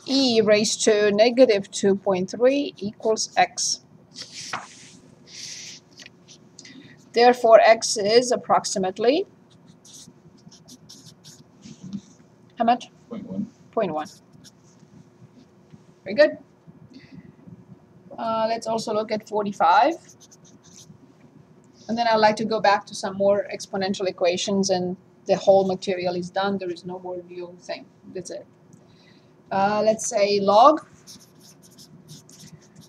e raised to negative 2.3 equals x. Therefore, x is approximately, how much? 0.1. 0.1. Very good. Let's also look at 45. And then I'd like to go back to some more exponential equations, and the whole material is done. There is no more new thing. That's it. Let's say log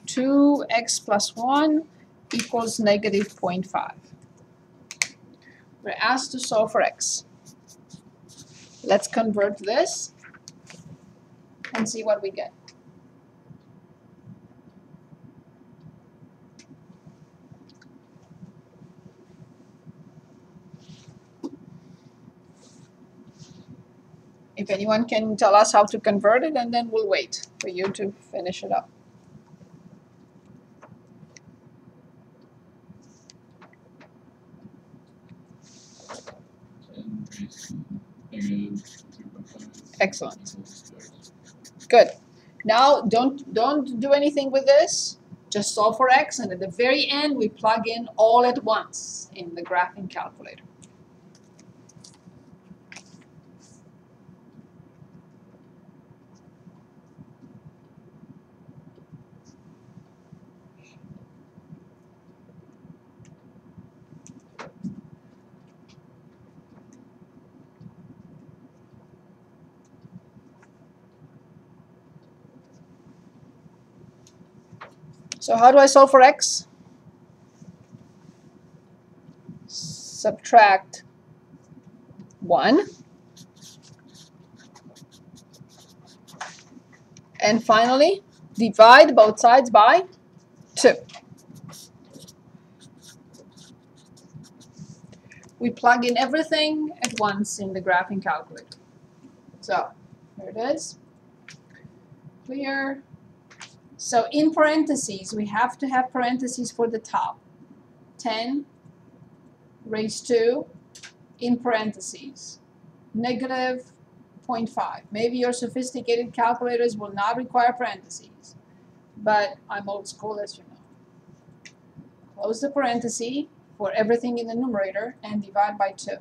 2x plus 1 equals negative 0.5. We're asked to solve for x. Let's convert this and see what we get. If anyone can tell us how to convert it, and then we'll wait for you to finish it up. Excellent. Good. Now don't do anything with this. Just solve for x, and at the very end we plug in all at once in the graphing calculator. So how do I solve for x? Subtract 1. And finally, divide both sides by 2. We plug in everything at once in the graphing calculator. So here it is. Clear. So in parentheses, we have to have parentheses for the top. 10 raised to, in parentheses, negative 0.5. Maybe your sophisticated calculators will not require parentheses, but I'm old school, as you know. Close the parenthesis for everything in the numerator and divide by 2.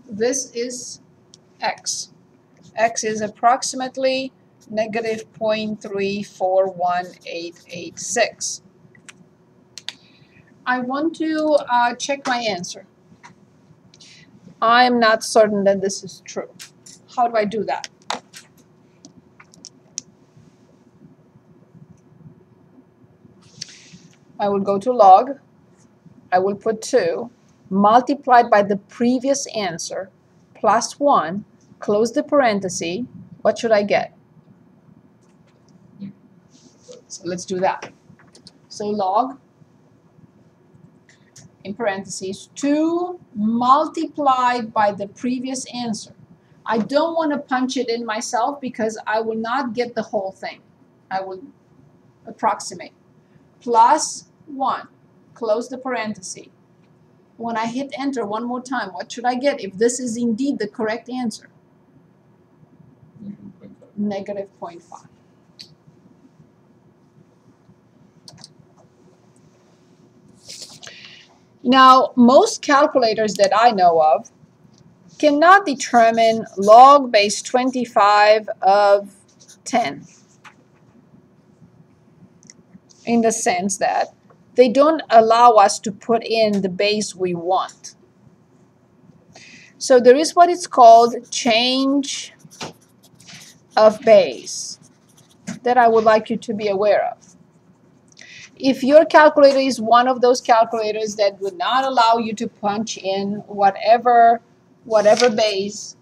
This is x. X is approximately negative 0.341886. I want to check my answer. I'm not certain that this is true. How do I do that? I will go to log. I will put 2 multiplied by the previous answer plus 1, close the parenthesis. What should I get? So let's do that. So log, in parentheses, 2 multiplied by the previous answer. I don't want to punch it in myself because I will not get the whole thing. I will approximate. Plus 1, close the parenthesis. When I hit enter one more time, what should I get if this is indeed the correct answer? Negative 0.5. Now, most calculators that I know of cannot determine log base 25 of 10, in the sense that they don't allow us to put in the base we want. So there is what is called change of base that I would like you to be aware of. If your calculator is one of those calculators that would not allow you to punch in whatever base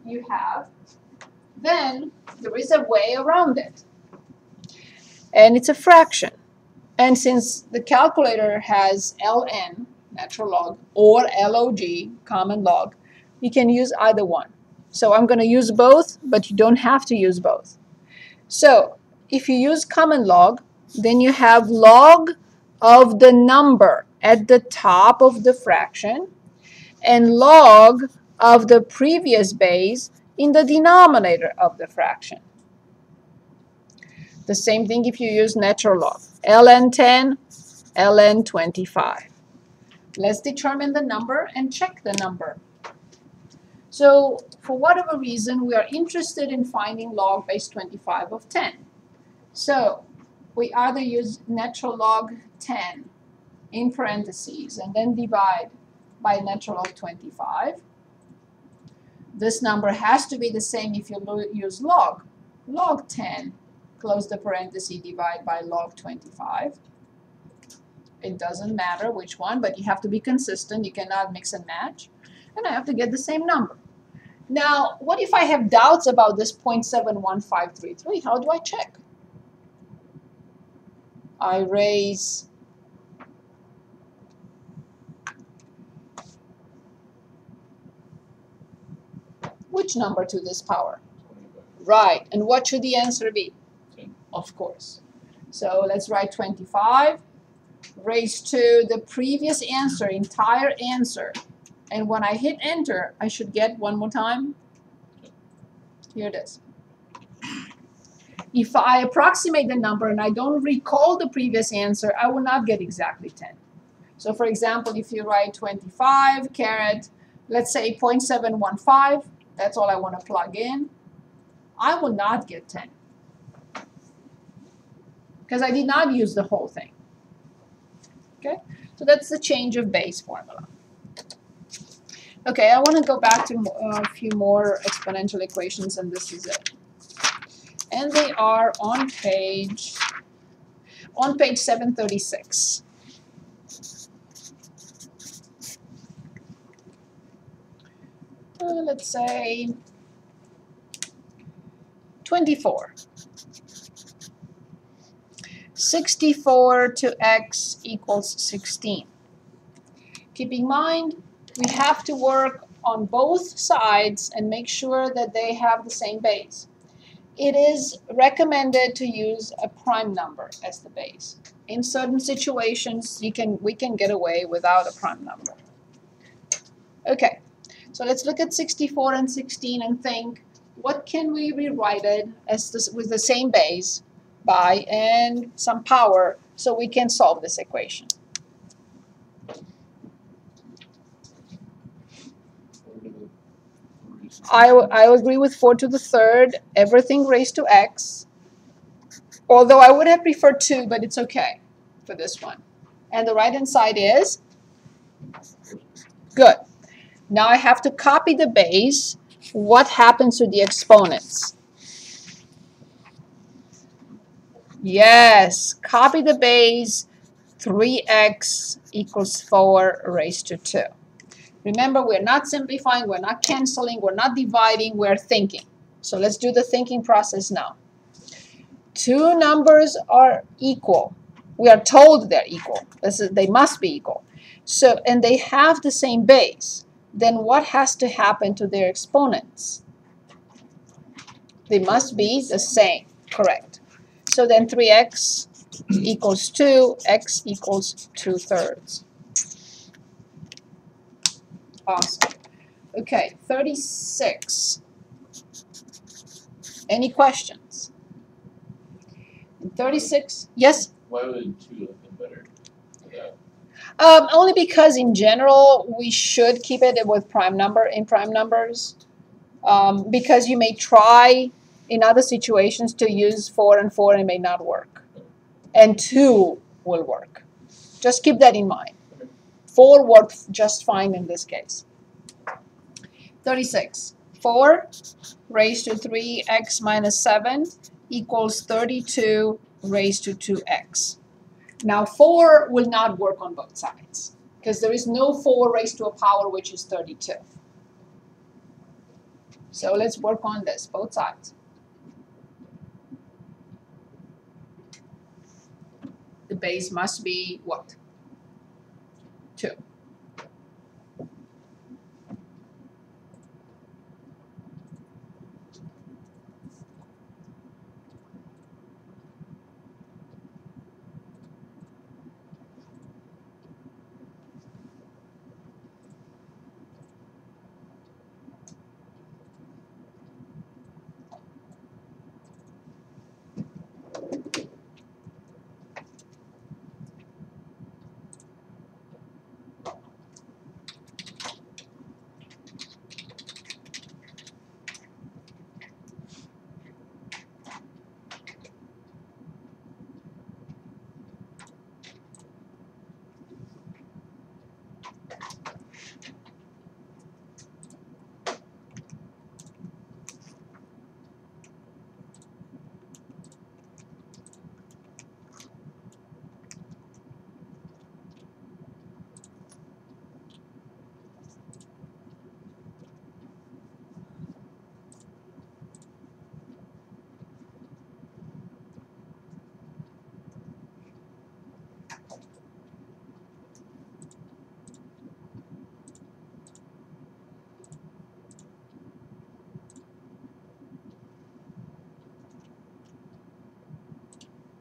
you have, then there is a way around it. And it's a fraction. And since the calculator has ln, natural log, or log, common log, you can use either one. So I'm going to use both, but you don't have to use both. So if you use common log, then you have log of the number at the top of the fraction and log of the previous base in the denominator of the fraction. The same thing if you use natural log. ln 10, ln 25. Let's determine the number and check the number. So for whatever reason, we are interested in finding log base 25 of 10. So we either use natural log 10 in parentheses and then divide by natural log 25. This number has to be the same if you use log. Log 10, close the parenthesis, divide by log 25. It doesn't matter which one, but you have to be consistent. You cannot mix and match. And I have to get the same number. Now, what if I have doubts about this 0.71533? How do I check? I raise which number to this power? Right. And what should the answer be? 10. Of course. So let's write 25 raised to the previous answer, entire answer. And when I hit enter, I should get one more time. Here it is. If I approximate the number and I don't recall the previous answer, I will not get exactly 10. So for example, if you write 25 caret, let's say 0.715, that's all I want to plug in, I will not get 10. Because I did not use the whole thing. Okay, so that's the change of base formula. Okay, I want to go back to a few more exponential equations, and this is it. And they are on page 736. Let's say 24. 64 to x equals 16. Keep in mind, we have to work on both sides and make sure that they have the same base. It is recommended to use a prime number as the base. In certain situations, we can get away without a prime number. Okay, so let's look at 64 and 16 and think, what can we rewrite it as this, with the same base by and some power so we can solve this equation? I agree with 4 to the third, everything raised to x. Although I would have preferred 2, but it's okay for this one. And the right-hand side is? Good. Now I have to copy the base. What happens to the exponents? Yes, copy the base. 3x equals 4 raised to 2. Remember, we're not simplifying, we're not canceling, we're not dividing, we're thinking. So let's do the thinking process now. Two numbers are equal. We are told they're equal. They must be equal. So, and they have the same base. Then what has to happen to their exponents? They must be the same, correct. So then 3x equals 2, x equals 2/3. Awesome. Okay, 36. Any questions? 36, yes? Why would 2 have been better? Only because in general we should keep it with prime numbers. Because you may try in other situations to use 4 and 4 and it may not work. And 2 will work. Just keep that in mind. 4 worked just fine in this case. 36. 4 raised to 3x minus 7 equals 32 raised to 2x. Now 4 will not work on both sides because there is no 4 raised to a power which is 32. So let's work on this, both sides. The base must be what? 2.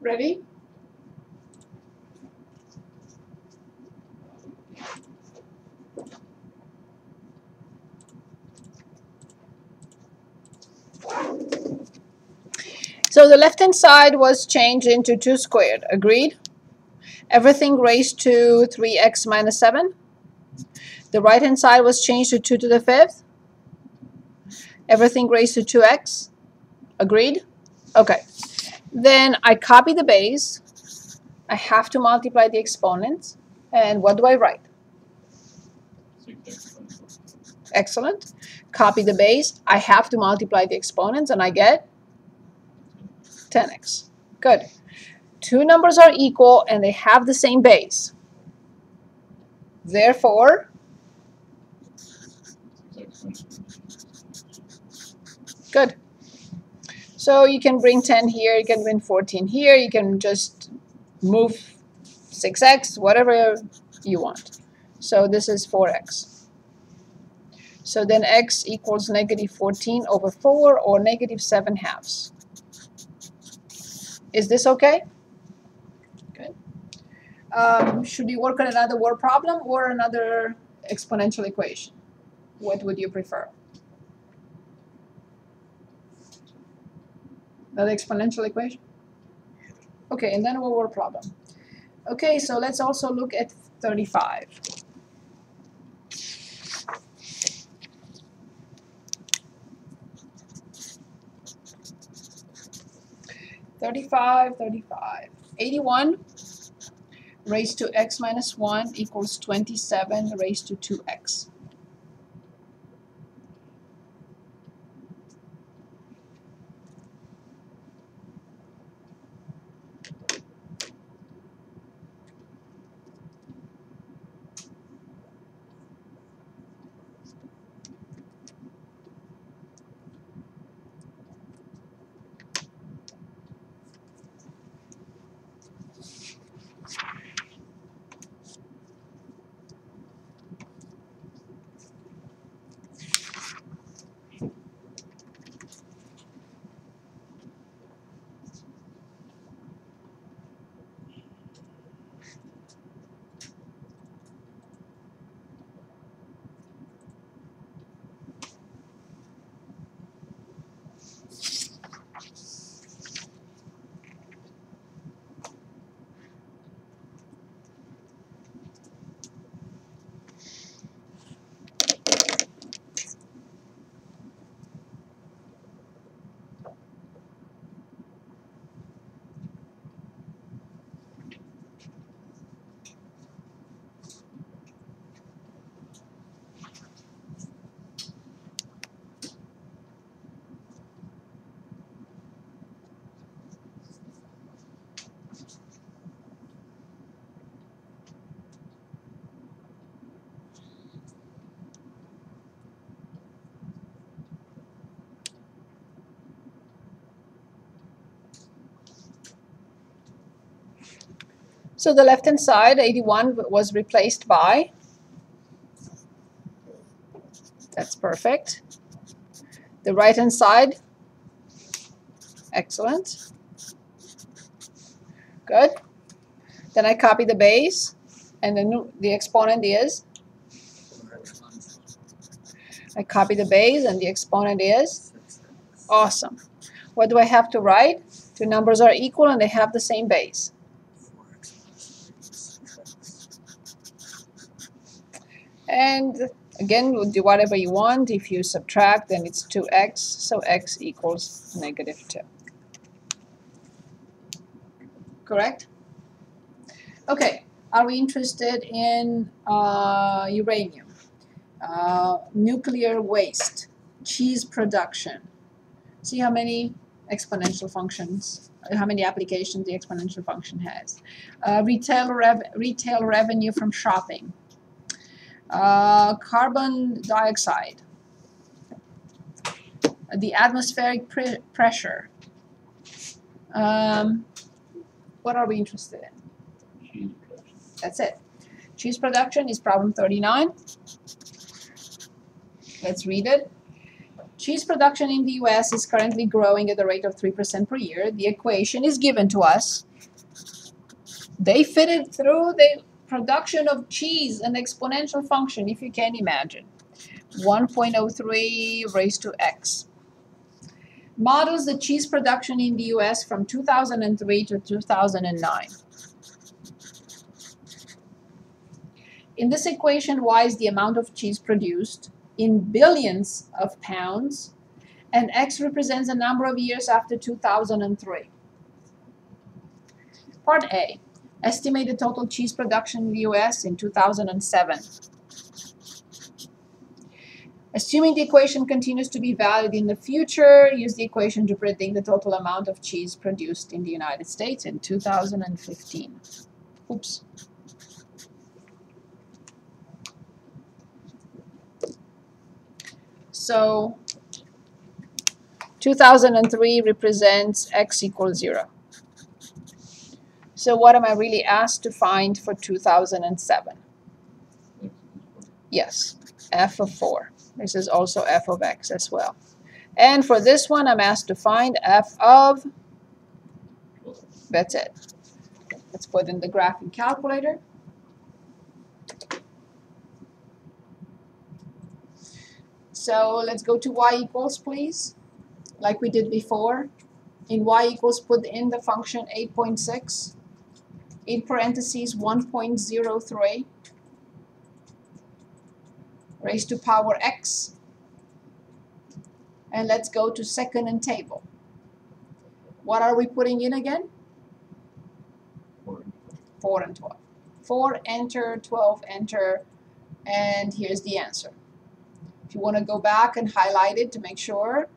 Ready? So the left-hand side was changed into 2 squared. Agreed? Everything raised to 3x minus 7. The right-hand side was changed to 2 to the 5th. Everything raised to 2x. Agreed? Okay. Then I copy the base. I have to multiply the exponents. And what do I write? 6x minus 1. Excellent. Copy the base. I have to multiply the exponents, and I get 10x. Good. Two numbers are equal, and they have the same base. Therefore, 6x minus 1. good. So you can bring 10 here, you can bring 14 here, you can just move 6x, whatever you want. So this is 4x. So then x equals negative 14 over 4, or negative 7 halves. Is this okay? Good. Should we work on another word problem or another exponential equation? What would you prefer? Another exponential equation? Okay, and then a word problem. Okay, so let's also look at 35. Thirty-five. 81 raised to x minus 1 equals 27 raised to 2x. So the left-hand side, 81, was replaced by, that's perfect. The right-hand side, excellent. Good. Then I copy the base, and then the exponent is, I copy the base, and the exponent is, awesome. What do I have to write? Two numbers are equal, and they have the same base. And again, we'll do whatever you want. If you subtract, then it's 2x, so x equals negative 2. Correct? Okay, are we interested in uranium, nuclear waste, cheese production? See how many exponential functions, how many applications the exponential function has. Retail revenue from shopping. Carbon dioxide, the atmospheric pressure. What are we interested in? Cheese production. That's it. Cheese production is problem 39. Let's read it. Cheese production in the US is currently growing at a rate of 3% per year. The equation is given to us. They fit it through the production of cheese, an exponential function, if you can imagine. 1.03 raised to x. Models the cheese production in the US from 2003 to 2009. In this equation, y is the amount of cheese produced in billions of pounds, and x represents the number of years after 2003. Part A. Estimate the total cheese production in the US in 2007. Assuming the equation continues to be valid in the future, use the equation to predict the total amount of cheese produced in the United States in 2015. Oops. So 2003 represents x equals 0. So what am I really asked to find for 2007? Yes, f of 4. This is also f of x as well. And for this one, I'm asked to find f of, that's it. Let's put in the graphing calculator. So let's go to y equals, please, like we did before. In y equals, put in the function 8.6, in parentheses 1.03, raised to power x. And let's go to second and table. What are we putting in again? 4 and 12. 4, enter, 12, enter, and here's the answer. If you want to go back and highlight it to make sure.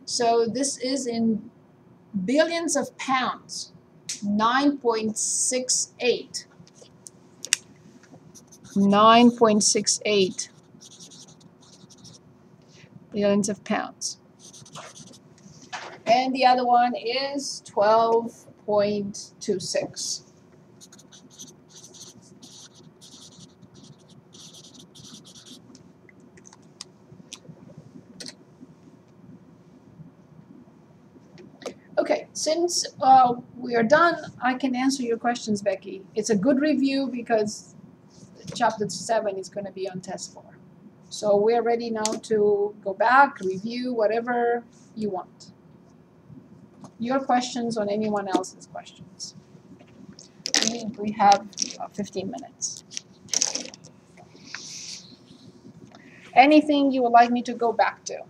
So this is in billions of pounds, 9.68. 9.68 billions of pounds. And the other one is 12.26. Okay, since we are done, I can answer your questions, Becky. It's a good review because Chapter 7 is going to be on test 4. So we're ready now to go back, review, whatever you want. Your questions on anyone else's questions. We have 15 minutes. Anything you would like me to go back to?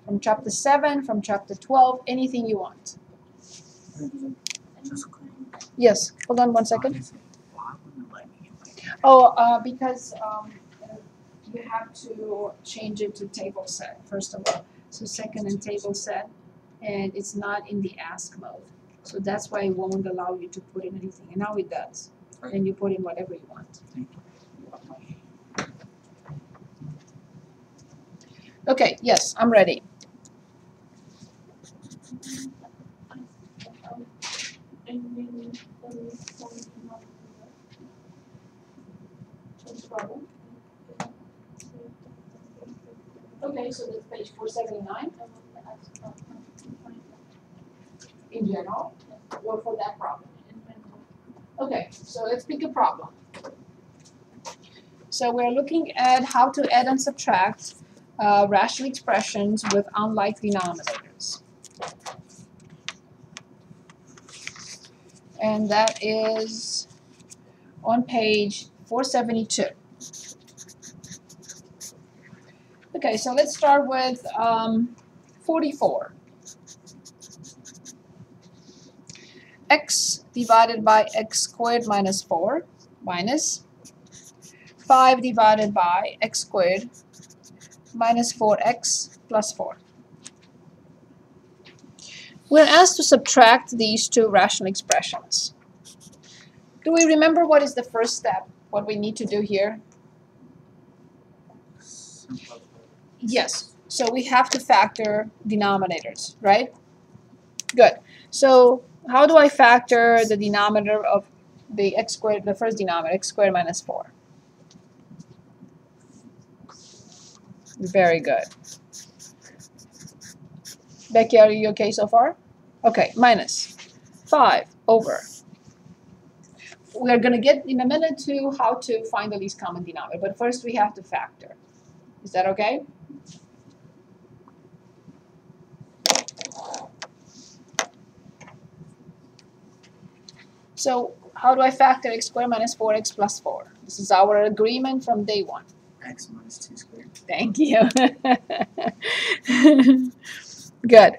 From Chapter 7, from Chapter 12, anything you want. Yes, hold on one second. Oh, because you have to change it to table set, first of all. So second and table set, and it's not in the ask mode. So that's why it won't allow you to put in anything. And now it does. And you put in whatever you want. Okay, yes, I'm ready. Okay, so that's page 479. In general, or for that problem? Okay, so let's pick a problem. So we're looking at how to add and subtract rational expressions with unlike denominators. And that is on page 472. Okay, so let's start with 44. X divided by x squared minus 4 minus 5 divided by x squared minus 4x plus 4. We're asked to subtract these two rational expressions. Do we remember what is the first step, what we need to do here? Yes, so we have to factor denominators, right? Good. So how do I factor the denominator of the x squared, the first denominator, x squared minus 4? Very good. Becky, are you okay so far? Okay, minus 5 over we're going to get in a minute to how to find the least common denominator, but first we have to factor. Is that okay? So how do I factor x squared minus 4x plus 4? This is our agreement from day one. X minus 2 squared. Thank you. Good.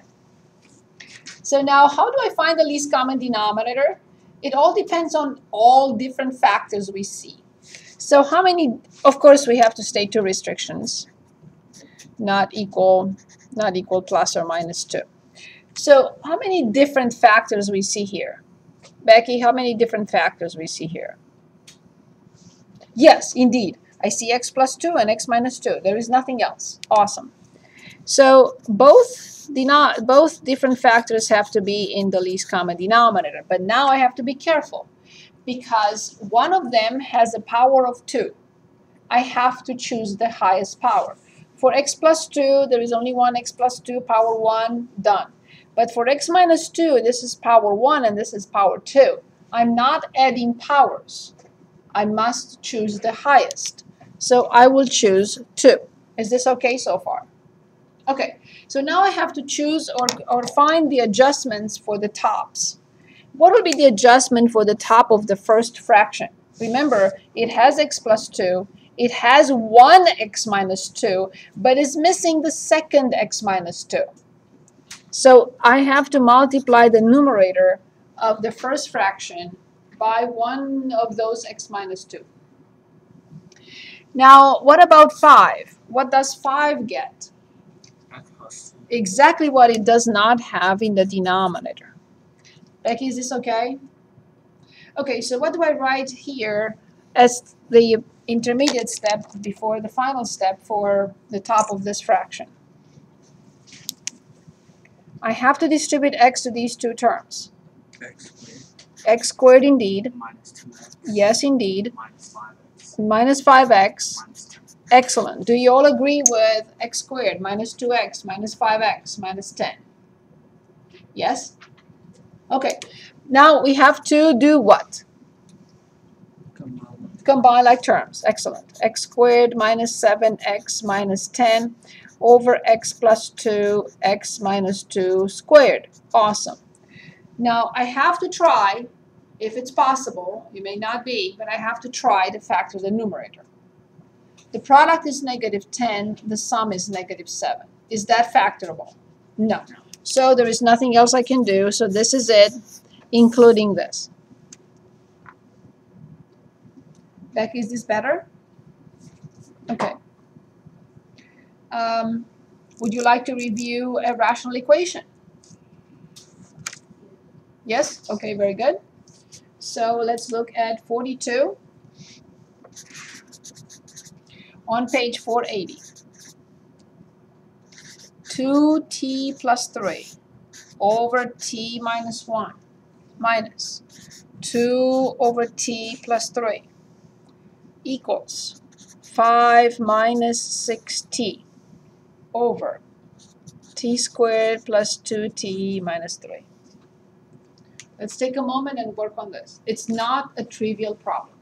So now how do I find the least common denominator? It all depends on all different factors we see. So how many, of course we have to state two restrictions. Not equal plus or minus 2. So how many different factors we see here? Becky, how many different factors we see here? Yes, indeed. I see x plus 2 and x minus 2. There is nothing else. Awesome. So both different factors have to be in the least common denominator. But now I have to be careful because one of them has a power of 2. I have to choose the highest power. For x plus 2, there is only one x plus 2, power 1, done. But for x minus 2, this is power 1 and this is power 2. I'm not adding powers. I must choose the highest. So I will choose 2. Is this okay so far? Okay, so now I have to choose or find the adjustments for the tops. What will be the adjustment for the top of the first fraction? Remember, it has x plus 2. It has 1x minus 2, but is missing the second x minus 2. So I have to multiply the numerator of the first fraction by one of those x minus 2. Now, what about 5? What does 5 get? X plus 2. Exactly what it does not have in the denominator. Becky, is this okay? Okay, so what do I write here as the intermediate step before the final step for the top of this fraction? I have to distribute x to these two terms. X squared. X squared indeed. Minus 2x. Yes, indeed. Minus 5x. Minus 5x. Minus 10. Excellent. Do you all agree with x squared minus 2x minus 5x minus 10? Yes? Okay. Now we have to do what? Combine like terms. Excellent. X squared minus 7x minus 10 over x plus 2, x minus 2 squared. Awesome. Now I have to try, if it's possible, it may not be, but I have to try to factor the numerator. The product is negative 10, the sum is negative 7. Is that factorable? No. So there is nothing else I can do, so this is it, including this. Becky, is this better? Okay. Would you like to review a rational equation? Yes? Okay, very good. So let's look at 42 on page 480. 2t plus 3 over t minus 1 minus 2 over t plus 3 equals 5 minus 6t over t squared plus 2t minus 3. Let's take a moment and work on this. It's not a trivial problem.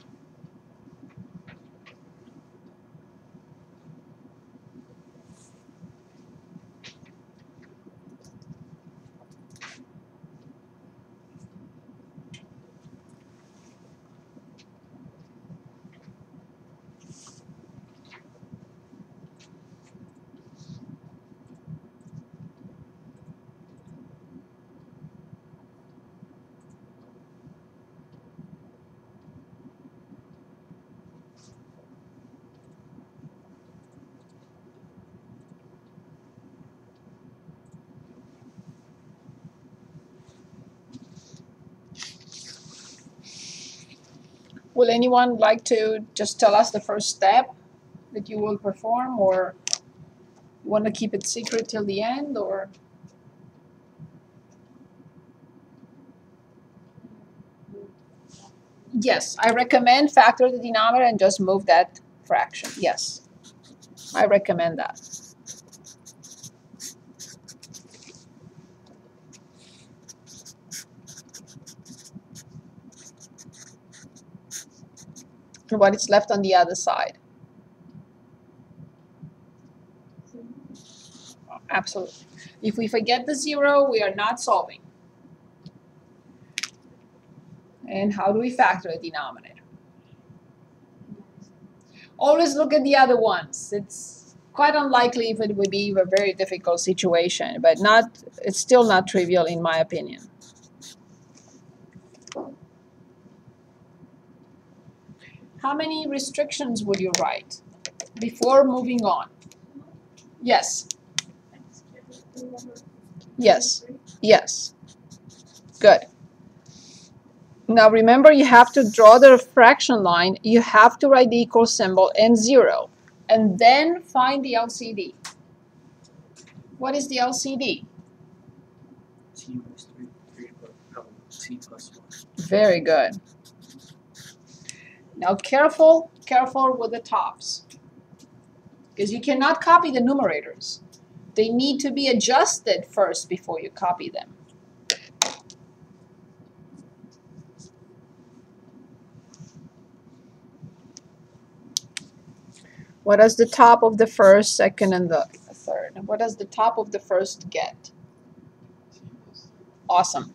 Will anyone like to just tell us the first step that you will perform, or you want to keep it secret till the end, or? Yes, I recommend factor the denominator and just move that fraction. Yes, I recommend that. what is left on the other side. Absolutely. If we forget the 0, we are not solving. And how do we factor a denominator? Always look at the other ones. It's quite unlikely if it would be a very difficult situation, but it's still not trivial in my opinion. How many restrictions would you write before moving on? Yes. Yes. Yes. Good. Now remember, you have to draw the fraction line. You have to write the equal symbol and 0. And then find the LCD. What is the LCD? T minus 3 T plus 1. Very good. Now careful with the tops. Because you cannot copy the numerators. They need to be adjusted first before you copy them. What does the top of the first, second, and the third? What does the top of the first get? Awesome.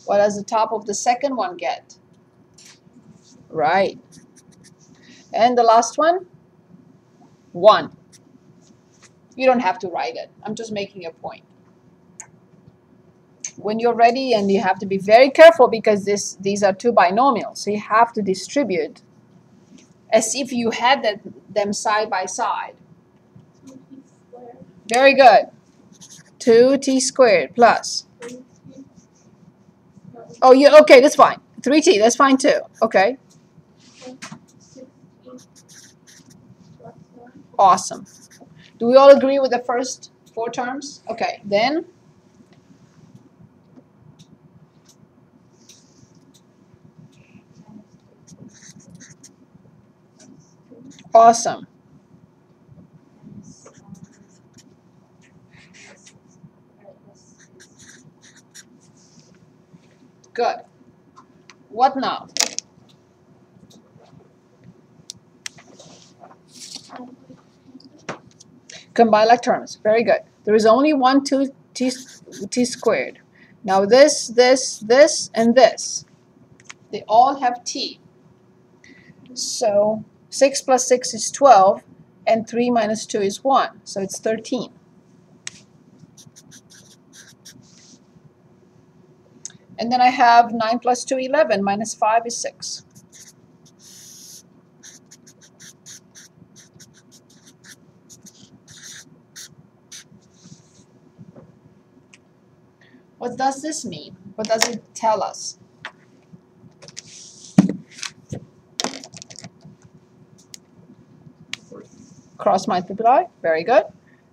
What does the top of the second one get? Right. And the last one? 1. You don't have to write it. I'm just making a point. When you're ready, and you have to be very careful because these are 2 binomials, so you have to distribute as if you had them side by side. Very good. 2t squared plus. Oh, okay, that's fine. 3t, that's fine too. Okay. Awesome. Do we all agree with the first 4 terms? Okay, then awesome. Good. What now? Combine like terms. Very good. There is only one 2t squared. Now this, and this. They all have t. So 6 plus 6 is 12, and 3 minus 2 is 1. So it's 13. And then I have 9 plus 2, 11, minus 5 is 6. What does this mean? What does it tell us? Cross multiply. Very good.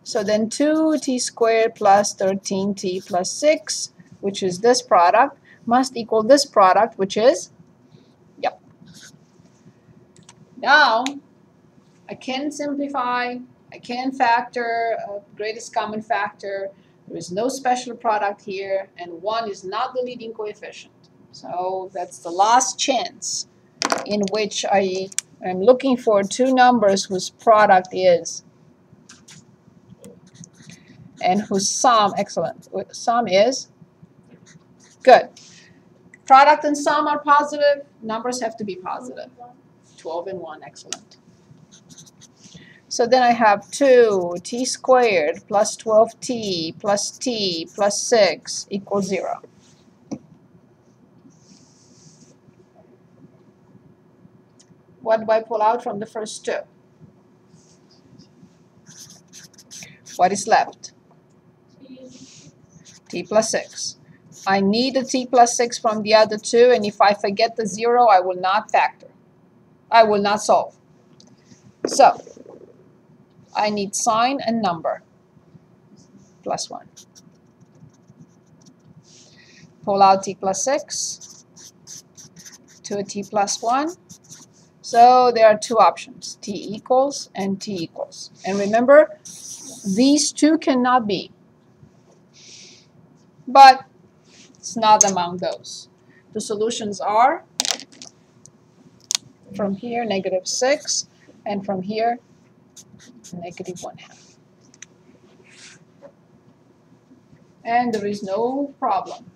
So then 2t squared plus 13t plus 6, which is this product, must equal this product, which is, yep. Now, I can simplify. I can factor a greatest common factor. There is no special product here, and 1 is not the leading coefficient. So that's the last chance in which I am looking for 2 numbers whose product is, and whose sum, excellent, sum is good. Product and sum are positive. Numbers have to be positive. 12 and 1, excellent. So then I have 2t squared plus 12t plus t plus 6 equals 0. What do I pull out from the first 2? What is left? T plus 6. I need a t plus 6 from the other 2, and if I forget the 0, I will not factor. I will not solve. So, I need sign and number. Plus 1. Pull out t plus 6 to a t plus 1. So there are 2 options, t equals and t equals. And remember, these 2 cannot be. But it's not among those. The solutions are From here, -6, and from here, -1/2. And there is no problem.